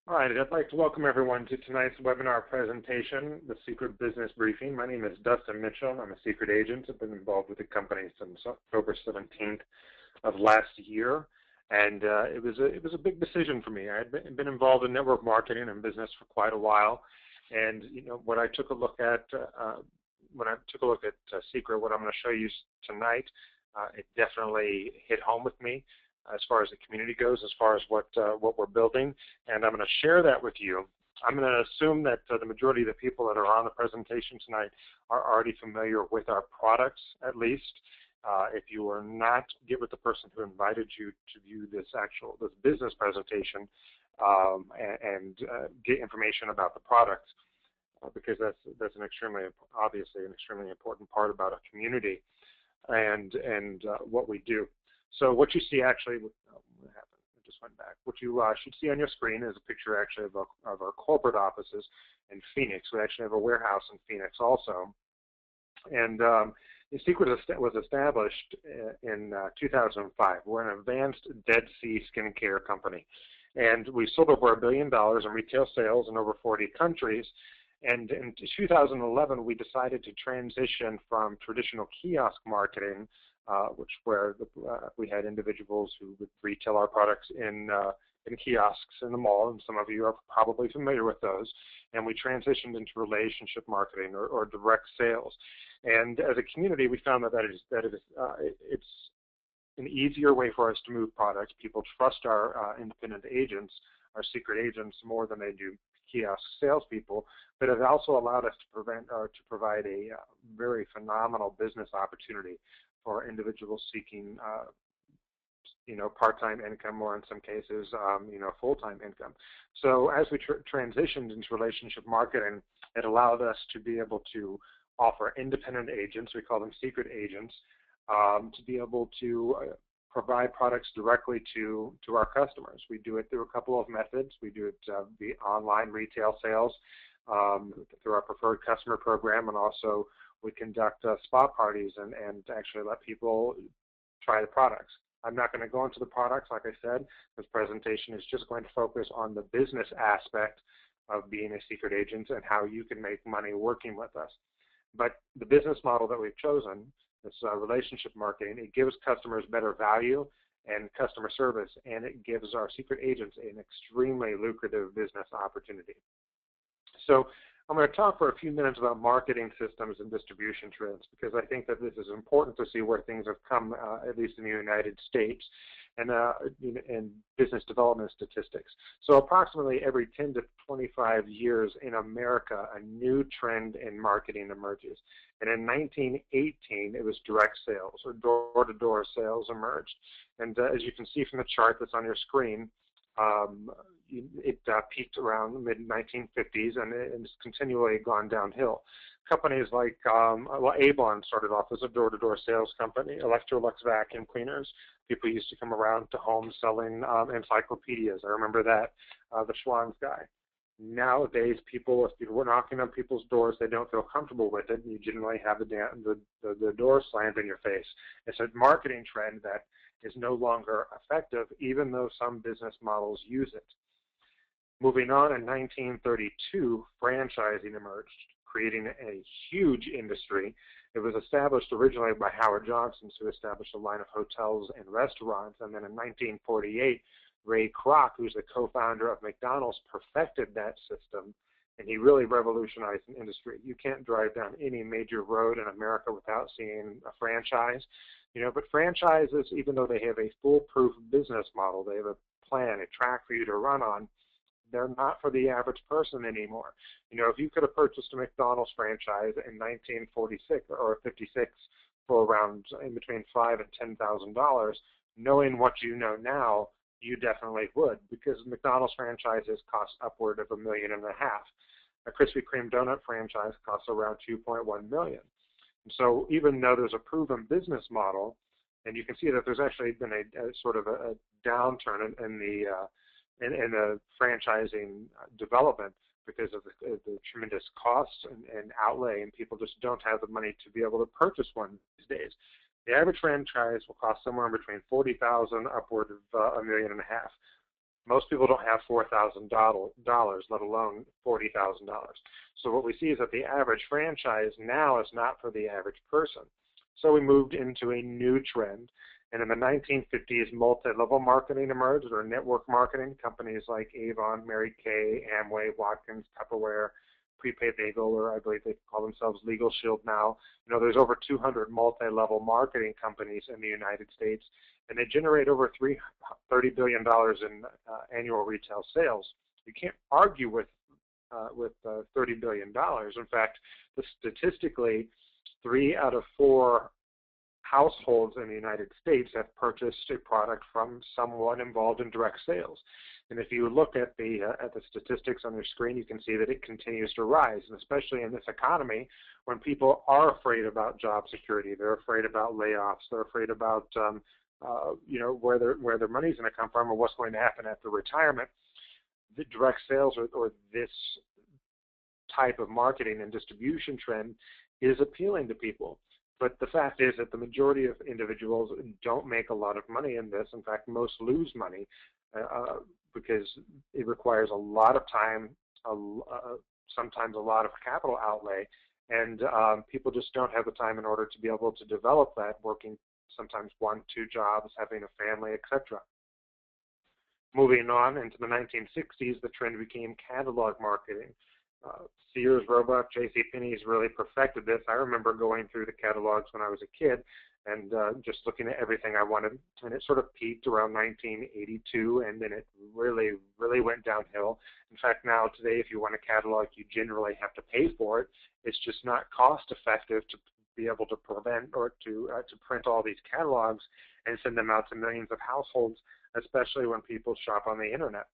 All right, I'd like to welcome everyone to tonight's webinar presentation, The Seacret Business Briefing. My name is Dustin Mitchell. I'm a secret agent. I've been involved with the company since October 17th of last year, and it was a big decision for me. I had been involved in network marketing and business for quite a while, and when I took a look at Seacret, what I'm going to show you tonight, it definitely hit home with me as far as the community goes, as far as what we're building, and I'm going to share that with you. I'm going to assume that the majority of the people that are on the presentation tonight are already familiar with our products, at least. If you are not, get with the person who invited you to view this business presentation and get information about the products, because that's obviously an extremely important part about a community and what we do. So what you see actually, what happened? It just went back. What you should see on your screen is a picture actually of our corporate offices in Phoenix. We actually have a warehouse in Phoenix also. And Seacret was established in 2005. We're an advanced Dead Sea skincare company. And we sold over $1 billion in retail sales in over 40 countries. And in 2011, we decided to transition from traditional kiosk marketing, where we had individuals who would retail our products in kiosks in the mall, and some of you are probably familiar with those. And we transitioned into relationship marketing or direct sales. And as a community, we found it's an easier way for us to move products. People trust our independent agents, our secret agents, more than they do kiosk salespeople. But it also allowed us to provide a very phenomenal business opportunity for individuals seeking, part-time income, or in some cases, full-time income. So as we transitioned into relationship marketing, it allowed us to be able to offer independent agents, we call them secret agents, to be able to provide products directly to our customers. We do it through a couple of methods. We do it via online retail sales, through our preferred customer program, and also we conduct spot parties and actually let people try the products. I'm not going to go into the products, like I said. This presentation is just going to focus on the business aspect of being a secret agent and how you can make money working with us. But the business model that we've chosen, this relationship marketing, it gives customers better value and customer service, and it gives our secret agents an extremely lucrative business opportunity. So I'm going to talk for a few minutes about marketing systems and distribution trends, because I think that this is important to see where things have come, at least in the United States, and business development statistics. So approximately every 10 to 25 years in America, a new trend in marketing emerges. And in 1918, it was direct sales, or door-to-door sales emerged. And as you can see from the chart that's on your screen, it peaked around the mid-1950s, and it's continually gone downhill. Companies like Avon started off as a door-to-door sales company. Electrolux vacuum cleaners. People used to come around to homes selling encyclopedias. I remember that, the Schwann's guy. Nowadays, people, if you're knocking on people's doors, they don't feel comfortable with it, and you generally have the door slammed in your face. It's a marketing trend that is no longer effective, even though some business models use it. Moving on, in 1932, franchising emerged, creating a huge industry. It was established originally by Howard Johnson, who established a line of hotels and restaurants, and then in 1948, Ray Kroc, who's the co-founder of McDonald's, perfected that system, and he really revolutionized the industry. You can't drive down any major road in America without seeing a franchise. But franchises, even though they have a foolproof business model, they have a plan, a track for you to run on, they're not for the average person anymore. If you could have purchased a McDonald's franchise in 1946 or 56 for around in between $5,000 and $10,000, knowing what you know now, you definitely would, because McDonald's franchises cost upward of $1.5 million. A Krispy Kreme donut franchise costs around $2.1 million. So even though there's a proven business model, and you can see that there's actually been a sort of a downturn in the franchising development because of the tremendous costs and outlay, and people just don't have the money to be able to purchase one these days. The average franchise will cost somewhere between $40,000 upward of $1.5 million. Most people don't have $4,000, let alone $40,000. So what we see is that the average franchise now is not for the average person. So we moved into a new trend. And in the 1950s, multi-level marketing emerged, or network marketing. Companies like Avon, Mary Kay, Amway, Watkins, Tupperware, Prepaid Legal, or I believe they call themselves Legal Shield now. You know, there's over 200 multi-level marketing companies in the United States, and they generate over $30 billion in annual retail sales. You can't argue with $30 billion. In fact, statistically, 3 out of 4 households in the United States have purchased a product from someone involved in direct sales. And if you look at the statistics on your screen, you can see that it continues to rise, and especially in this economy, when people are afraid about job security, they're afraid about layoffs, they're afraid about you know, where their money's going to come from or what's going to happen after retirement. The direct sales or this type of marketing and distribution trend is appealing to people. But the fact is that the majority of individuals don't make a lot of money in this. In fact, most lose money because it requires a lot of time, sometimes a lot of capital outlay, and people just don't have the time in order to be able to develop that, working sometimes 1, 2 jobs, having a family, etc. Moving on into the 1960s, the trend became catalog marketing. Sears, Roebuck, JCPenney's really perfected this. I remember going through the catalogs when I was a kid and just looking at everything I wanted, and it sort of peaked around 1982, and then it really, really went downhill. In fact, now today, if you want a catalog, you generally have to pay for it. It's just not cost effective to be able to prevent or to print all these catalogs and send them out to millions of households, especially when people shop on the internet.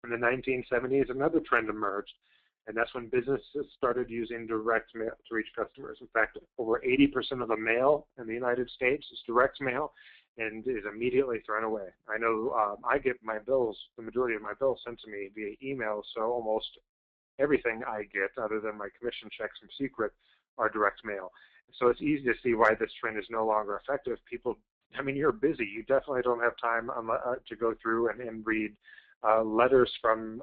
In the 1970s, another trend emerged, and that's when businesses started using direct mail to reach customers. In fact, over 80% of the mail in the United States is direct mail and is immediately thrown away. I know I get my bills, the majority of my bills sent to me via email, so almost everything I get, other than my commission checks from Seacret, are direct mail. So it's easy to see why this trend is no longer effective. People, I mean, you're busy. You definitely don't have time to go through and read letters from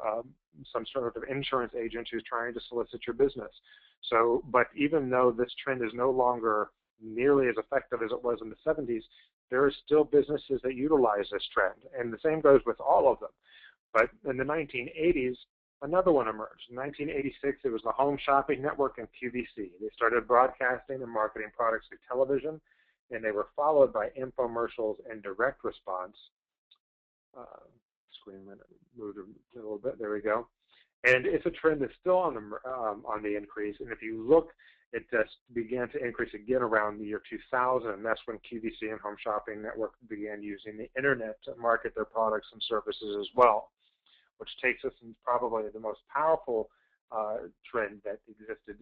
some sort of insurance agent who's trying to solicit your business. So, but even though this trend is no longer nearly as effective as it was in the 70s, there are still businesses that utilize this trend, and the same goes with all of them. But in the 1980s, another one emerged. In 1986, it was the Home Shopping Network and QVC. They started broadcasting and marketing products through television, and they were followed by infomercials and direct response. Screen moved a little bit. There we go. And it's a trend that's still on the increase. And if you look, it just began to increase again around the year 2000. And that's when QVC and Home Shopping Network began using the internet to market their products and services as well, which takes us into probably the most powerful trend that existed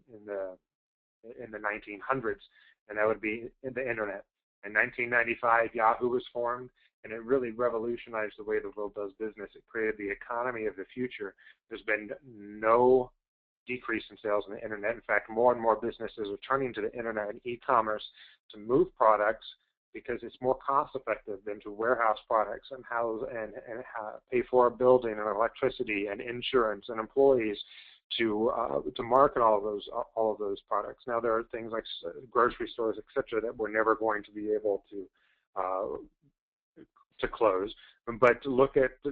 in the 1900s, and that would be in the internet. In 1995, Yahoo was formed, and it really revolutionized the way the world does business. It created the economy of the future. There's been no decrease in sales on the internet. In fact, more and more businesses are turning to the internet and e-commerce to move products because it's more cost-effective than to warehouse products and house and pay for a building and electricity and insurance and employees to market all of those products. Now there are things like grocery stores, etc., that we're never going to be able to close. But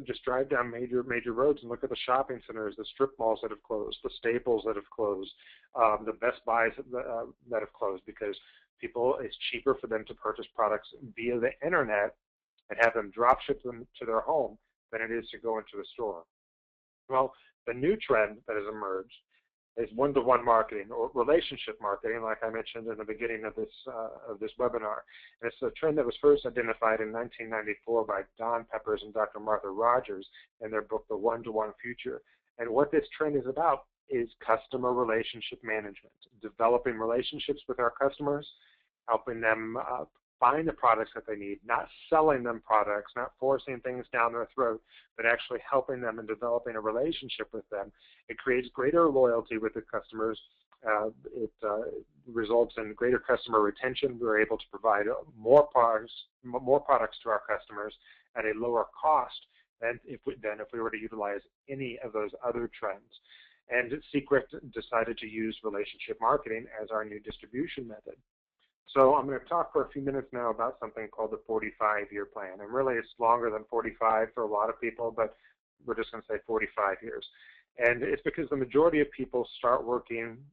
just drive down major roads and look at the shopping centers, the strip malls that have closed, the Staples that have closed, the Best Buys that have closed, because it's cheaper for them to purchase products via the internet and have them drop ship them to their home than it is to go into a store. Well, the new trend that has emerged is one-to-one marketing or relationship marketing, like I mentioned in the beginning of this webinar. And it's a trend that was first identified in 1994 by Don Peppers and Dr. Martha Rogers in their book, The One-to-One Future. And what this trend is about is customer relationship management, developing relationships with our customers, helping them find the products that they need, not selling them products, not forcing things down their throat, but actually helping them and developing a relationship with them. It creates greater loyalty with the customers, It results in greater customer retention. We're able to provide more products to our customers at a lower cost than if we were to utilize any of those other trends. And Seacret decided to use relationship marketing as our new distribution method. So I'm going to talk for a few minutes now about something called the 45-year plan. And really it's longer than 45 for a lot of people, but we're just going to say 45 years. And it's because the majority of people start working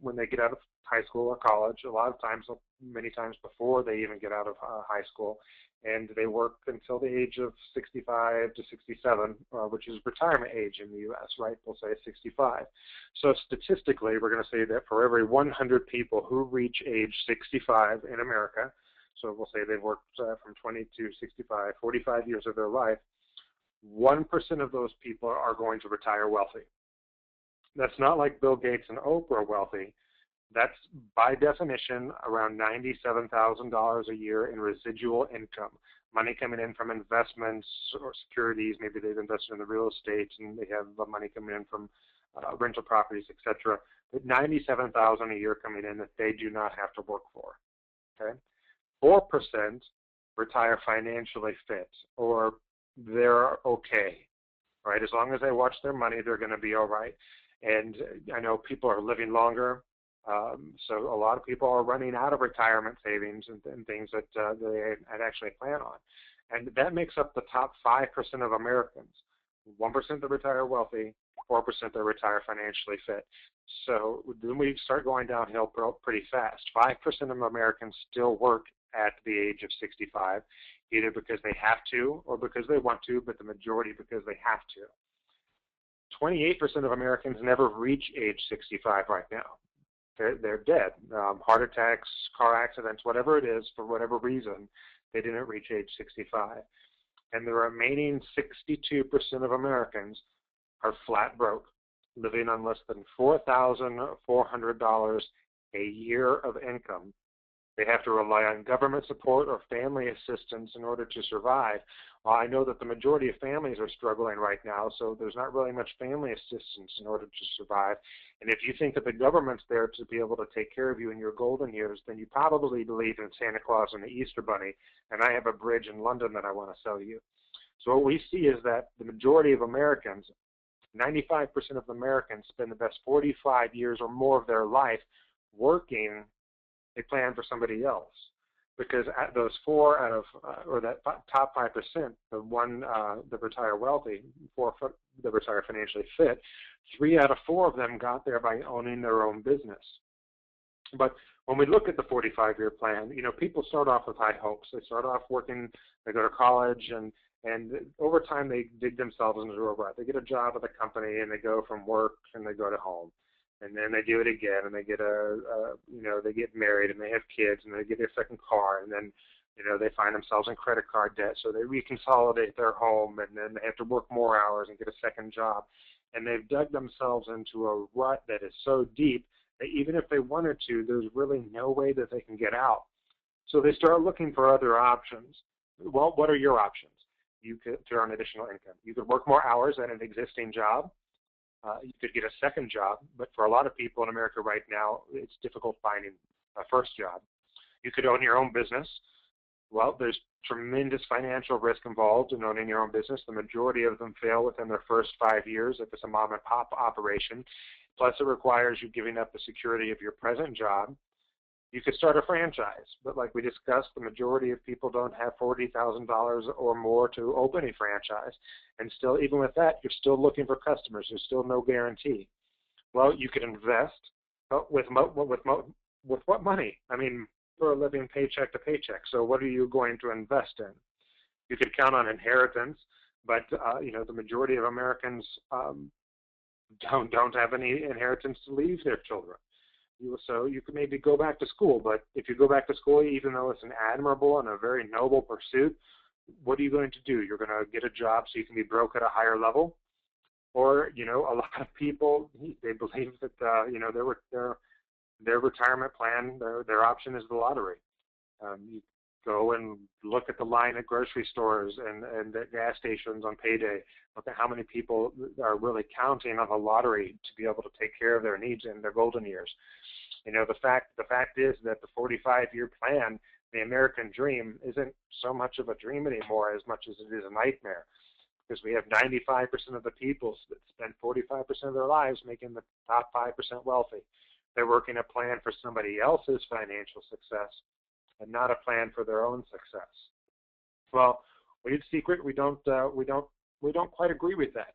when they get out of high school or college, a lot of times, many times before they even get out of high school, and they work until the age of 65 to 67, which is retirement age in the U.S., right? We'll say 65. So statistically, we're going to say that for every 100 people who reach age 65 in America, so we'll say they've worked from 20 to 65, 45 years of their life, 1% of those people are going to retire wealthy. That's not like Bill Gates and Oprah wealthy. That's, by definition, around $97,000 a year in residual income, money coming in from investments or securities. Maybe they've invested in the real estate and they have money coming in from rental properties, etc. But $97,000 a year coming in that they do not have to work for. Okay, 4% retire financially fit, or they're okay, right? As long as they watch their money, they're going to be all right. And I know people are living longer, so a lot of people are running out of retirement savings and things that they had actually planned on. And that makes up the top 5% of Americans. 1% that retire wealthy, 4% that retire financially fit. So then we start going downhill pretty fast. 5% of Americans still work at the age of 65, either because they have to or because they want to, but the majority because they have to. 28% of Americans never reach age 65 right now. They're dead. Heart attacks, car accidents, whatever it is, for whatever reason, they didn't reach age 65. And the remaining 62% of Americans are flat broke, living on less than $4,400 a year of income. They have to rely on government support or family assistance in order to survive. Well, I know that the majority of families are struggling right now, so there's not really much family assistance in order to survive. And if you think that the government's there to be able to take care of you in your golden years, then you probably believe in Santa Claus and the Easter Bunny, and I have a bridge in London that I want to sell you. So what we see is that the majority of Americans, 95% of Americans, spend the best 45 years or more of their life working a plan for somebody else, because at those 4 out of, or that top 5%, the one that retire wealthy, 4 that retire financially fit, 3 out of 4 of them got there by owning their own business. But when we look at the 45-year plan, you know, people start off with high hopes. They start off working, they go to college, and over time they dig themselves into a rut. They get a job at the company, and they go from work and they go to home. And then they do it again, and they get they get married, and they have kids, and they get their second car, and then, you know, they find themselves in credit card debt, so they reconsolidate their home, and then they have to work more hours and get a second job. And they've dug themselves into a rut that is so deep that even if they wanted to, there's really no way that they can get out. So they start looking for other options. Well, what are your options? You could earn additional income. You could work more hours at an existing job. You could get a second job, but for a lot of people in America right now, it's difficult finding a first job. You could own your own business. Well, there's tremendous financial risk involved in owning your own business. The majority of them fail within their first 5 years if it's a mom and pop operation. Plus, it requires you giving up the security of your present job. You could start a franchise, but like we discussed, the majority of people don't have $40,000 or more to open a franchise. And still, even with that, you're still looking for customers. There's still no guarantee. Well, you could invest, but with what money? I mean, we're living paycheck to paycheck. So what are you going to invest in? You could count on inheritance, but the majority of Americans don't have any inheritance to leave their children. So you could maybe go back to school, but if you go back to school, even though it's an admirable and a very noble pursuit, what are you going to do? You're going to get a job so you can be broke at a higher level? Or, you know, a lot of people, they believe that, their retirement plan, their option is the lottery. Go and look at the line at grocery stores and at gas stations on payday. Look at how many people are really counting on the lottery to be able to take care of their needs in their golden years. You know, the fact is that the 45-year plan, the American dream, isn't so much of a dream anymore as much as it is a nightmare, because we have 95% of the people that spend 45% of their lives making the top 5% wealthy. They're working a plan for somebody else's financial success and not a plan for their own success. Well, we at Seacret, we don't quite agree with that.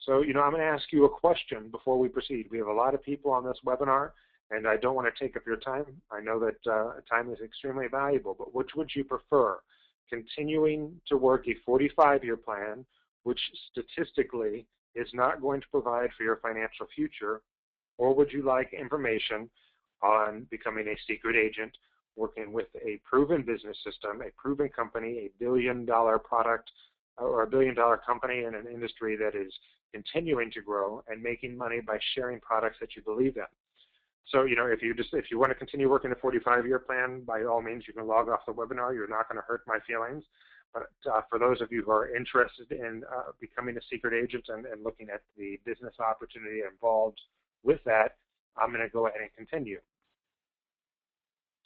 So, you know, I'm going to ask you a question before we proceed. We have a lot of people on this webinar, and I don't want to take up your time. I know that time is extremely valuable, but which would you prefer? Continuing to work a 45-year plan, which statistically is not going to provide for your financial future, or would you like information on becoming a secret agent, working with a proven business system, a proven company, a billion-dollar product, or a billion-dollar company in an industry that is continuing to grow and making money by sharing products that you believe in? So, you know, if you want to continue working a 45-year plan, by all means, you can log off the webinar. You're not going to hurt my feelings. But for those of you who are interested in becoming a secret agent and looking at the business opportunity involved with that, I'm going to go ahead and continue.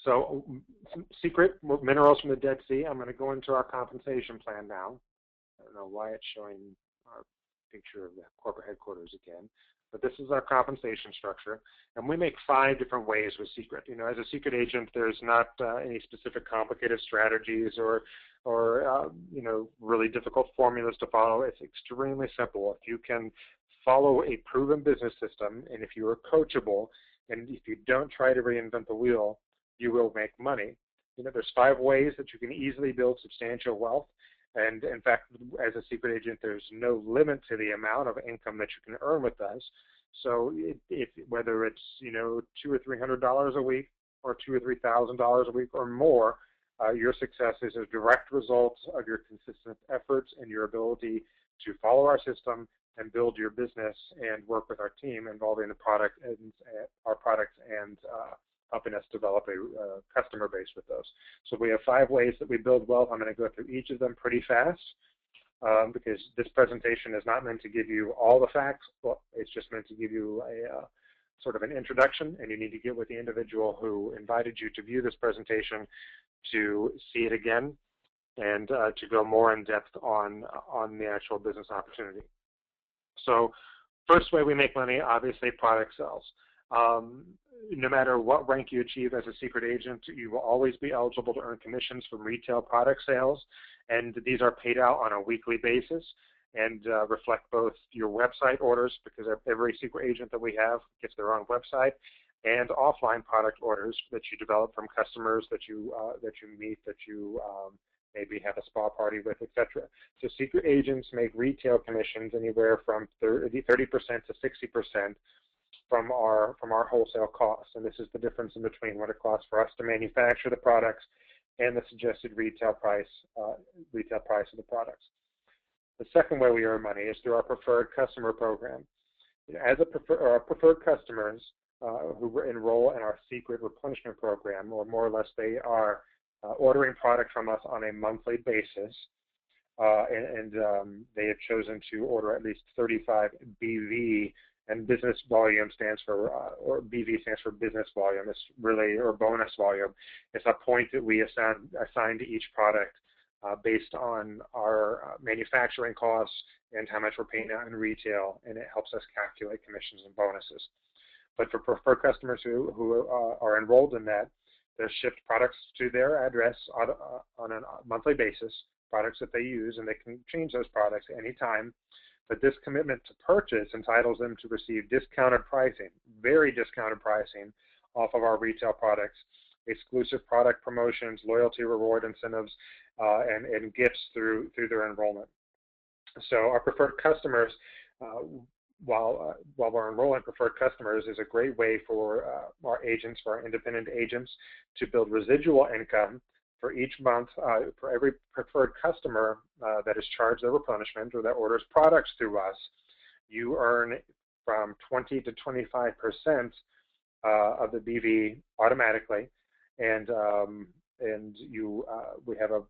So, secret minerals from the Dead Sea. I'm going to go into our compensation plan now. I don't know why it's showing our picture of the corporate headquarters again, but this is our compensation structure, and we make 5 different ways with Seacret. You know, as a secret agent, there's not any specific complicated strategies or you know, really difficult formulas to follow. It's extremely simple. If you can follow a proven business system, and if you are coachable, and if you don't try to reinvent the wheel, you will make money. You know, there's 5 ways that you can easily build substantial wealth. And in fact, as a secret agent, there's no limit to the amount of income that you can earn with us. So whether it's, you know, $200 or $300 a week, or $2,000 or $3,000 a week or more, your success is a direct result of your consistent efforts and your ability to follow our system and build your business and work with our team involving the product and our products and helping us develop a customer base with those. So we have 5 ways that we build wealth. I'm going to go through each of them pretty fast because this presentation is not meant to give you all the facts. Well, it's just meant to give you a sort of an introduction, and you need to get with the individual who invited you to view this presentation to see it again and to go more in depth on the actual business opportunity. So first way we make money, obviously, product sales. No matter what rank you achieve as a secret agent, you will always be eligible to earn commissions from retail product sales, and these are paid out on a weekly basis and reflect both your website orders, because every secret agent that we have gets their own website, and offline product orders that you develop from customers that you meet, that you maybe have a spa party with, etc. So secret agents make retail commissions anywhere from 30% to 60% from our wholesale costs, and this is the difference in between what it costs for us to manufacture the products and the suggested retail price of the products. The second way we earn money is through our preferred customer program. As our preferred customers who enroll in our secret replenishment program, or more or less they are ordering product from us on a monthly basis, and they have chosen to order at least 35 BV, and business volume stands for, or BV stands for business volume. It's really, or bonus volume. It's a point that we assign to each product based on our manufacturing costs and how much we're paying out in retail, and it helps us calculate commissions and bonuses. But for preferred customers who are enrolled in that, they're shipped products to their address on a monthly basis, products that they use, and they can change those products anytime. But this commitment to purchase entitles them to receive discounted pricing, very discounted pricing, off of our retail products, exclusive product promotions, loyalty reward incentives, and gifts through their enrollment. So our preferred customers, while we're enrolling preferred customers, is a great way for our agents, for our independent agents, to build residual income for each month. For every preferred customer that is charged their replenishment or that orders products through us, you earn from 20 to 25% of the BV automatically, and and we have a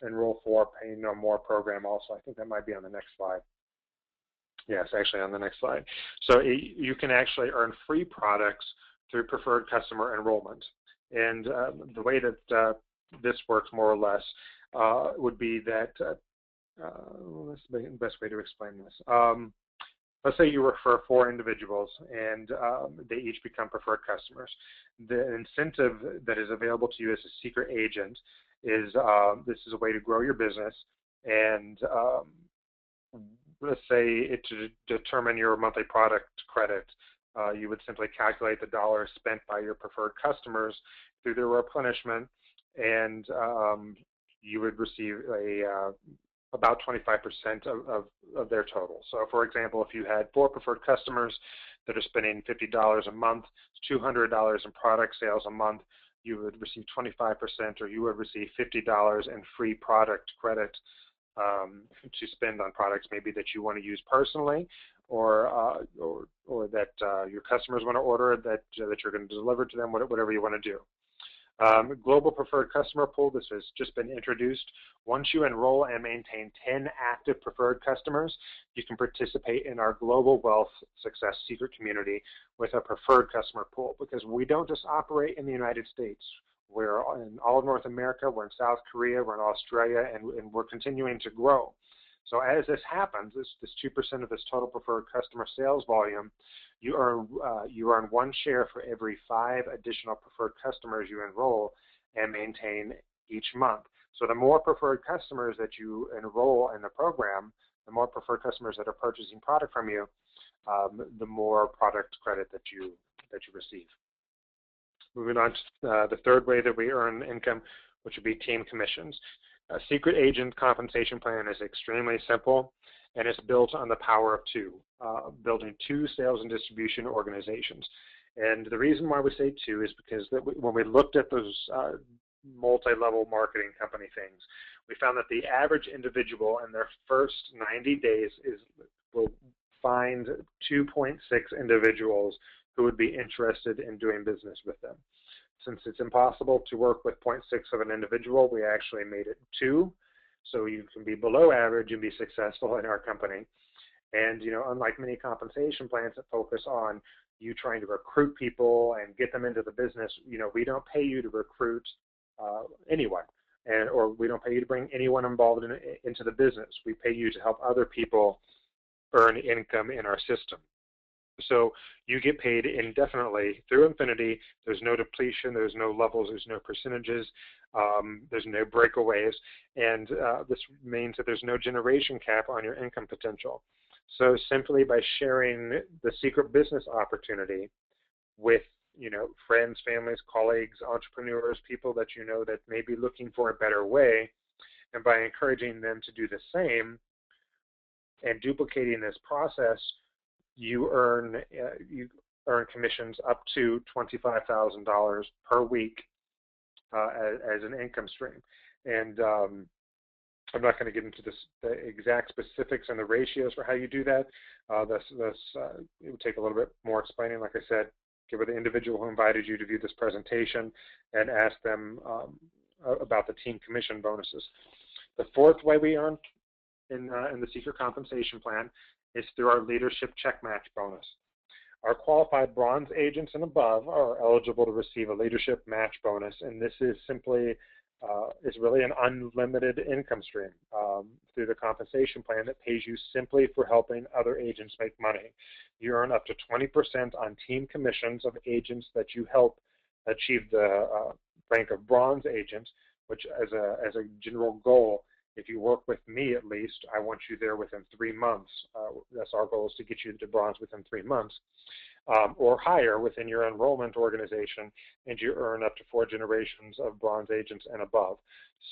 enroll for, pay no more program also. I think that might be on the next slide. Yes, actually on the next slide. So you can actually earn free products through preferred customer enrollment. And the way that this works more or less would be that, what's the best way to explain this? Let's say you refer 4 individuals and they each become preferred customers. The incentive that is available to you as a secret agent is this is a way to grow your business, and let's say to determine your monthly product credit, you would simply calculate the dollars spent by your preferred customers through their replenishment, and you would receive about 25% of their total. So for example, if you had 4 preferred customers that are spending $50 a month, $200 in product sales a month, you would receive 25%, or you would receive $50 in free product credit to spend on products maybe that you want to use personally, or that your customers want to order, that you're going to deliver to them, whatever you want to do. Global Preferred Customer Pool, this has just been introduced. Once you enroll and maintain 10 active preferred customers, you can participate in our Global Wealth Success Secret Community with a preferred customer pool, because we don't just operate in the United States. We're in all of North America, we're in South Korea, we're in Australia, and we're continuing to grow. So as this happens, this 2% of this total preferred customer sales volume, you earn 1 share for every 5 additional preferred customers you enroll and maintain each month. So the more preferred customers that you enroll in the program, the more preferred customers that are purchasing product from you, the more product credit that you receive. Moving on to the third way that we earn income, which would be team commissions. A secret agent compensation plan is extremely simple, and it's built on the power of 2, building 2 sales and distribution organizations. And the reason why we say 2 is because when we looked at those multi-level marketing company things, we found that the average individual in their first 90 days will find 2.6 individuals who would be interested in doing business with them. Since it's impossible to work with 0.6 of an individual, we actually made it 2. So you can be below average and be successful in our company. And, unlike many compensation plans that focus on you trying to recruit people and get them into the business, we don't pay you to recruit anyone, or we don't pay you to bring anyone involved into the business. We pay you to help other people earn income in our system. So you get paid indefinitely through infinity. There's no depletion, there's no levels, there's no percentages, there's no breakaways, and this means that there's no generation cap on your income potential. So simply by sharing the secret business opportunity with friends, families, colleagues, entrepreneurs, people that that may be looking for a better way, and by encouraging them to do the same and duplicating this process, you earn commissions up to $25,000 per week as an income stream. And I'm not going to get into the exact specifics and the ratios for how you do that. It would take a little bit more explaining. Like I said, get with the individual who invited you to view this presentation and ask them about the team commission bonuses. The fourth way we earn in the secret compensation plan is through our leadership check match bonus. Our qualified bronze agents and above are eligible to receive a leadership match bonus, and this is simply is really an unlimited income stream through the compensation plan that pays you simply for helping other agents make money. You earn up to 20% on team commissions of agents that you help achieve the rank of bronze agent, which as a general goal, if you work with me at least, I want you there within 3 months. That's our goal, is to get you to bronze within 3 months, or higher within your enrollment organization, and you earn up to 4 generations of bronze agents and above.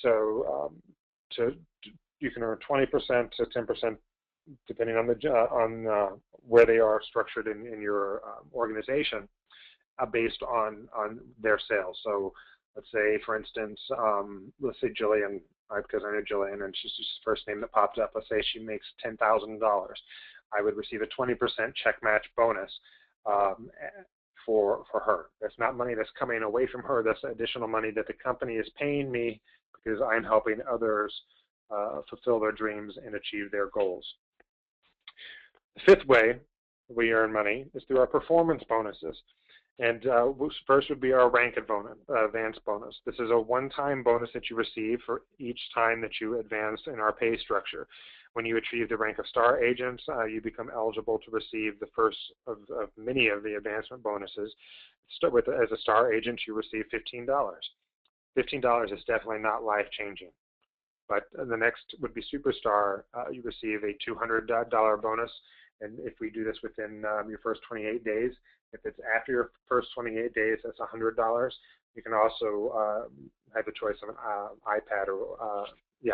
So you can earn 20% to 10%, depending on where they are structured in your organization, based on their sales. So let's say, for instance, let's say Jillian, because I know Jillian, and she's just the first name that popped up. Let's say she makes $10,000. I would receive a 20% check match bonus for her. That's not money that's coming away from her. That's additional money that the company is paying me because I'm helping others fulfill their dreams and achieve their goals. The fifth way we earn money is through our performance bonuses. And first would be our rank advance bonus. This is a one-time bonus that you receive for each time that you advance in our pay structure. When you achieve the rank of star agents, you become eligible to receive the first of many of the advancement bonuses. As a star agent, you receive $15. $15 is definitely not life-changing. But the next would be superstar. You receive a $200 bonus. And if we do this within your first 28 days, if it's after your first 28 days, that's $100. You can also have the choice of an iPad or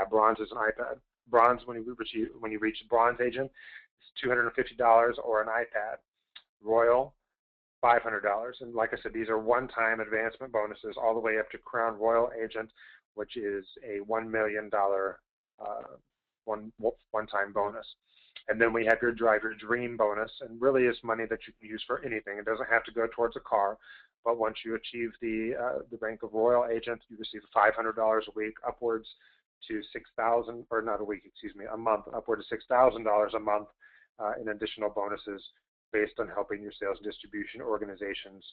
bronze is an iPad. Bronze, when you reach bronze agent, it's $250 or an iPad. Royal, $500. And like I said, these are one-time advancement bonuses all the way up to Crown Royal Agent, which is a $1 million one-time bonus. And then we have your Drive Your Dream bonus, and really is money that you can use for anything. It doesn't have to go towards a car, but once you achieve the rank of Royal Agent, you receive $500 a week, upwards to $6,000, or not a week, excuse me, a month, upward to $6,000 a month in additional bonuses based on helping your sales and distribution organizations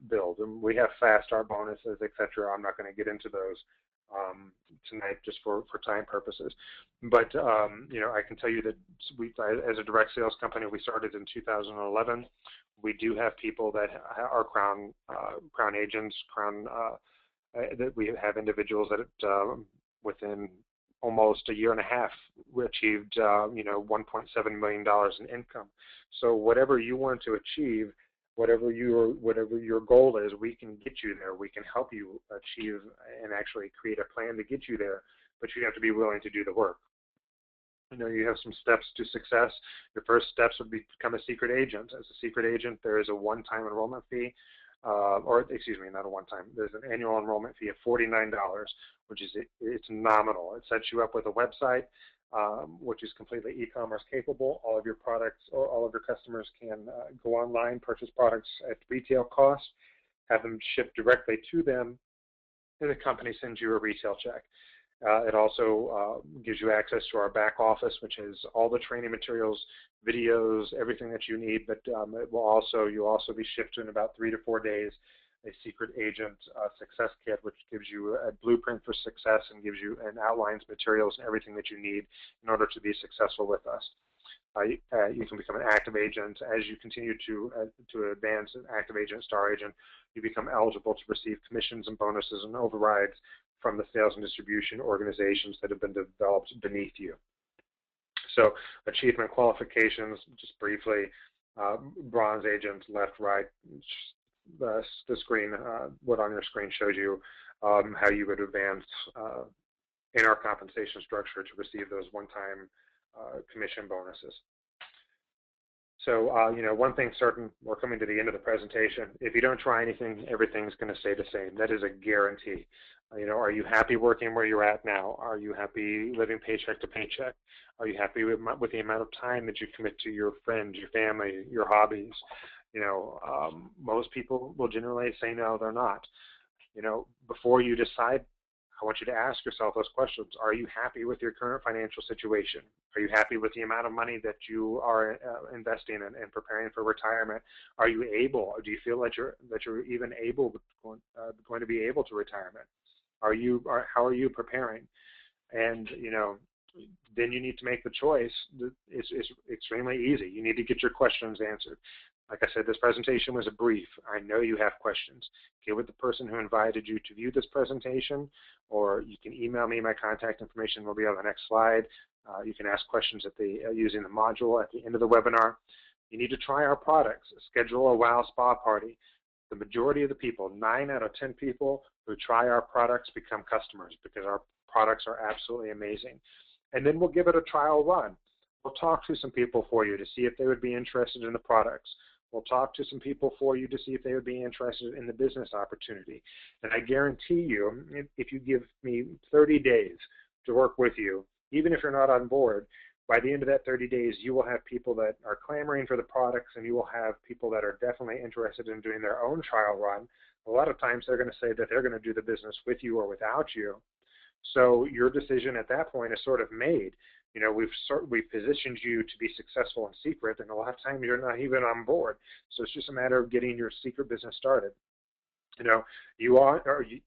build. And we have fast start bonuses, etc. I'm not going to get into those tonight just for time purposes. But, I can tell you that as a direct sales company, we started in 2011. We do have people that are crown agents, that we have individuals that within almost a year and a half, we achieved, $1.7 million in income. So whatever you want to achieve, whatever your goal is, we can get you there. We can help you achieve and actually create a plan to get you there, but you have to be willing to do the work. You have some steps to success. Your first steps would be become a secret agent. As a secret agent, there is a one-time enrollment fee, not a one-time. There's an annual enrollment fee of $49, which is it's nominal. It sets you up with a website, which is completely e-commerce capable. All of your products or all of your customers can go online, purchase products at retail cost, have them shipped directly to them, and the company sends you a retail check. It also gives you access to our back office, which is all the training materials, videos, everything that you need. But you'll also be shipped in about 3 to 4 days a secret agent success kit, which gives you a blueprint for success and gives you and outlines materials and everything that you need in order to be successful with us. You can become an active agent. As you continue to advance an active agent, star agent, you become eligible to receive commissions and bonuses and overrides from the sales and distribution organizations that have been developed beneath you. So achievement qualifications, just briefly, bronze agent, left, right, the screen, what on your screen shows you how you would advance in our compensation structure to receive those one-time commission bonuses. So, one thing's certain, we're coming to the end of the presentation. If you don't try anything, everything's going to stay the same. That is a guarantee. Are you happy working where you're at now? Are you happy living paycheck to paycheck? Are you happy with the amount of time that you commit to your friends, your family, your hobbies? Most people will generally say no, they're not. Before you decide, I want you to ask yourself those questions. Are you happy with your current financial situation? Are you happy with the amount of money that you are investing in and preparing for retirement? Are you able? Do you feel that you're even going to be able to retirement? How are you preparing? And then you need to make the choice. It's extremely easy. You need to get your questions answered. Like I said, this presentation was a brief. I know you have questions. Get with the person who invited you to view this presentation, or you can email me. My contact information will be on the next slide. You can ask questions using the module at the end of the webinar. You need to try our products. Schedule a WOW Spa party. The majority of the people, 9 out of 10 people who try our products become customers because our products are absolutely amazing. And then we'll give it a trial run. We'll talk to some people for you to see if they would be interested in the products. We'll talk to some people for you to see if they would be interested in the business opportunity. And I guarantee you, if you give me 30 days to work with you, even if you're not on board, by the end of that 30 days, you will have people that are clamoring for the products, and you will have people that are definitely interested in doing their own trial run. A lot of times they're going to say that they're going to do the business with you or without you. So your decision at that point is sort of made. You know, we've positioned you to be successful in Seacret, and a lot of times you're not even on board. So it's just a matter of getting your Seacret business started. You know,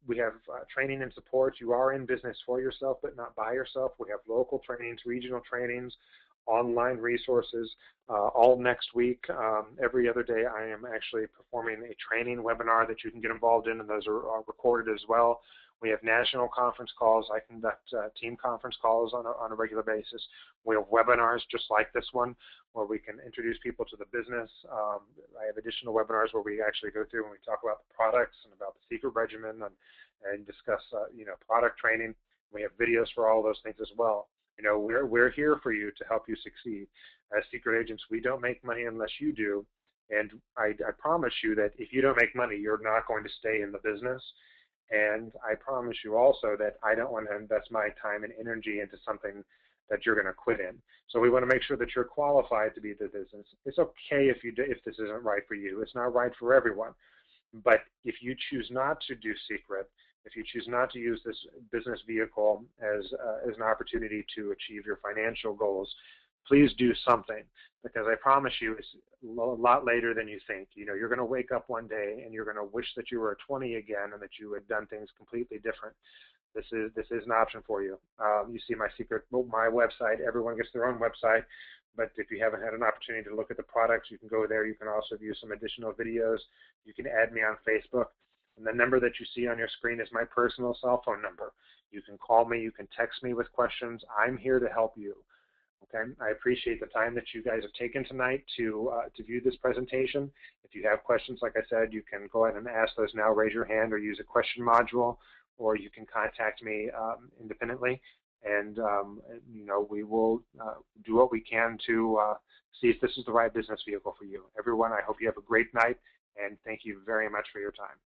we have training and support. You are in business for yourself, but not by yourself. We have local trainings, regional trainings, online resources. All next week, every other day, I am actually performing a training webinar that you can get involved in, and those are recorded as well. We have national conference calls. I conduct team conference calls on a regular basis. We have webinars just like this one where we can introduce people to the business. I have additional webinars where we actually go through and we talk about the products and about the Seacret regimen and discuss you know, product training. We have videos for all those things as well. You know, we're here for you to help you succeed. As Seacret agents, we don't make money unless you do. And I promise you that if you don't make money, you're not going to stay in the business. And I promise you also that I don't want to invest my time and energy into something that you're going to quit in. So we want to make sure that you're qualified to be the business. It's okay if this isn't right for you. It's not right for everyone. But if you choose not to do Seacret, if you choose not to use this business vehicle as an opportunity to achieve your financial goals, please do something, because I promise you it's a lot later than you think. You know, you're going to wake up one day and you're going to wish that you were 20 again and that you had done things completely different. This is an option for you. You see my website. Everyone gets their own website, but if you haven't had an opportunity to look at the products, you can go there. You can also view some additional videos. You can add me on Facebook. And the number that you see on your screen is my personal cell phone number. You can call me. You can text me with questions. I'm here to help you. Okay, I appreciate the time that you guys have taken tonight to view this presentation. If you have questions, like I said, you can go ahead and ask those now. Raise your hand or use a question module, or you can contact me independently, and you know, we will do what we can to see if this is the right business vehicle for you. Everyone, I hope you have a great night, and thank you very much for your time.